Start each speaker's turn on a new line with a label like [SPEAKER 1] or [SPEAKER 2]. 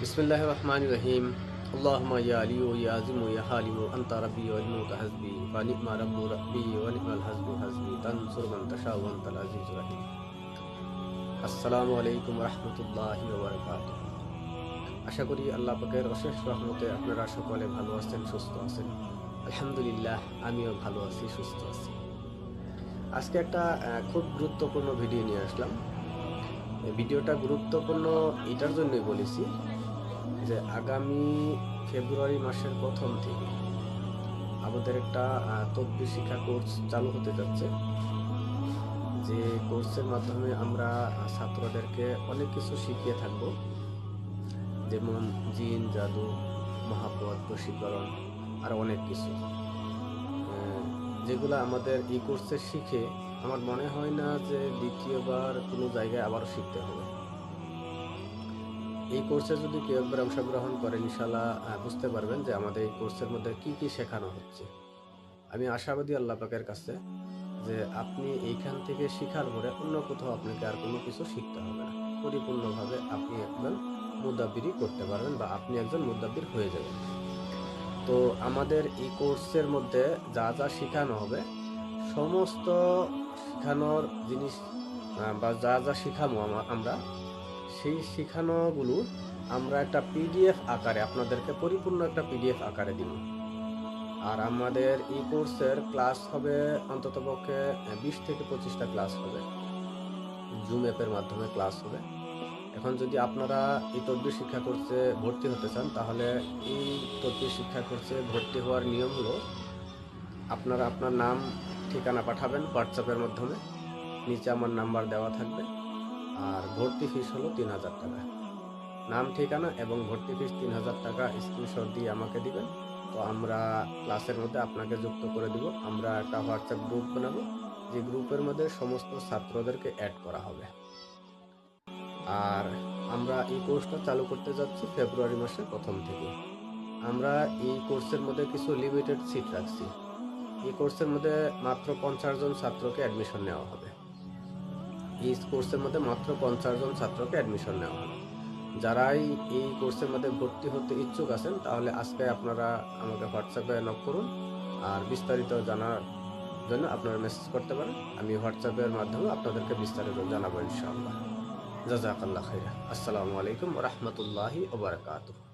[SPEAKER 1] बिस्मिल्लाहिर रहमानिर रहीम। अल्लाहुम्मा या अलिय्यु या अज़ीमु या हालिमु अंता रब्बी व इल्मुका हस्बी व नि'मा रब्बु रब्बी व नि'mal हस्बु हस्बी तंसुर मन तशाउ व अंतल अज़ीज़ुर रहीम। আসসালামু আলাইকুম ওয়া রাহমাতুল্লাহি ওয়া বারাকাতুহু। আশা করি আল্লাহ পাকের অশেষ রহমতে আপনারা সকলে ভালো আছেন, সুস্থ আছেন। আলহামদুলিল্লাহ, আমিও ভালো আছি, সুস্থ আছি। আজকে একটা খুব গুরুত্বপূর্ণ ভিডিও নিয়ে আসলাম। এই ভিডিওটা গুরুত্বপূর্ণ এটার জন্যই বলেছি যে আগামী ফেব্রুয়ারি মাসের প্রথম থেকে আমাদের একটা তদবির শিক্ষা কোর্স চালু হতে যাচ্ছে। যে কোর্সের মাধ্যমে আমরা ছাত্রদেরকে অনেক কিছু শিখিয়ে থাকব, যেমন জিন, জাদু, মহাপদ, বশীকরণ, আর অনেক কিছু, যেগুলো আমাদের এই কোর্সে শিখে আমার মনে হয় না যে দ্বিতীয়বার কোনো জায়গায় আবারও শিখতে হবে। এই কোর্সে যদি কেউ একবার অংশগ্রহণ করেন, ইনশাআল্লাহ বুঝতে পারবেন যে আমাদের এই কোর্সের মধ্যে কি কি শেখানো হচ্ছে। আমি আশাবাদী আল্লাহ পাকের কাছে যে আপনি এইখান থেকে শিখার পরে অন্য কোথাও আপনাকে আর কোনো কিছু শিখতে হবে না। পরিপূর্ণভাবে আপনি একজন মুদাব্বিরি করতে পারবেন বা আপনি একজন মুদাব্বির হয়ে যাবেন। তো আমাদের এই কোর্সের মধ্যে যা যা শেখানো হবে, সমস্ত শেখানোর জিনিস বা যা যা শিখাবো আমরা, সেই শেখানোগুলো আমরা একটা পিডিএফ আকারে আপনাদেরকে পরিপূর্ণ একটা পিডিএফ আকারে দিব। আর আমাদের এই কোর্সের ক্লাস হবে অন্ততপক্ষে 20 থেকে 25টা ক্লাস হবে, জুম অ্যাপের মাধ্যমে ক্লাস হবে। এখন যদি আপনারা এই তদবির শিক্ষা কোর্সে ভর্তি হতে চান, তাহলে এই তদবির শিক্ষা কোর্সে ভর্তি হওয়ার নিয়ম হলো, আপনারা আপনার নাম, ঠিকানা পাঠাবেন হোয়াটসঅ্যাপের মাধ্যমে। নিচে আমার নাম্বার দেওয়া থাকবে। আর ভর্তি ফিস হলো 3000 টাকা। নাম, ঠিকানা এবং ভর্তি ফিস 3000 টাকা স্ক্রিনশট দিয়ে আমাকে দিবেন। তো আমরা ক্লাসের মধ্যে আপনাকে যুক্ত করে দিব। আমরা একটা হোয়াটসঅ্যাপ গ্রুপ বানাবো, যে গ্রুপের মধ্যে সমস্ত ছাত্রদেরকে অ্যাড করা হবে। আর আমরা এই কোর্সটা চালু করতে যাচ্ছি ফেব্রুয়ারি মাসের প্রথম থেকে। আমরা এই কোর্সের মধ্যে কিছু লিমিটেড সিট রাখছি। এই কোর্সের মধ্যে মাত্র 50 জন ছাত্রকে অ্যাডমিশন নেওয়া হবে। এই কোর্সের মধ্যে মাত্র 50 জন ছাত্রকে অ্যাডমিশন নেওয়া হবে। যারাই এই কোর্সের মধ্যে ভর্তি হতে ইচ্ছুক আছেন, তাহলে আজকে আপনারা আমাকে হোয়াটসঅ্যাপে নক করুন। আর বিস্তারিত জানার জন্য আপনারা মেসেজ করতে পারেন। আমি হোয়াটসঅ্যাপের মাধ্যমে আপনাদেরকে বিস্তারিত জানাবো ইনশাআল্লাহ। জাযাকাল্লাহ খাইরা। আসসালামু আলাইকুম ওয়া রাহমাতুল্লাহি ওয়া বারাকাতুহু।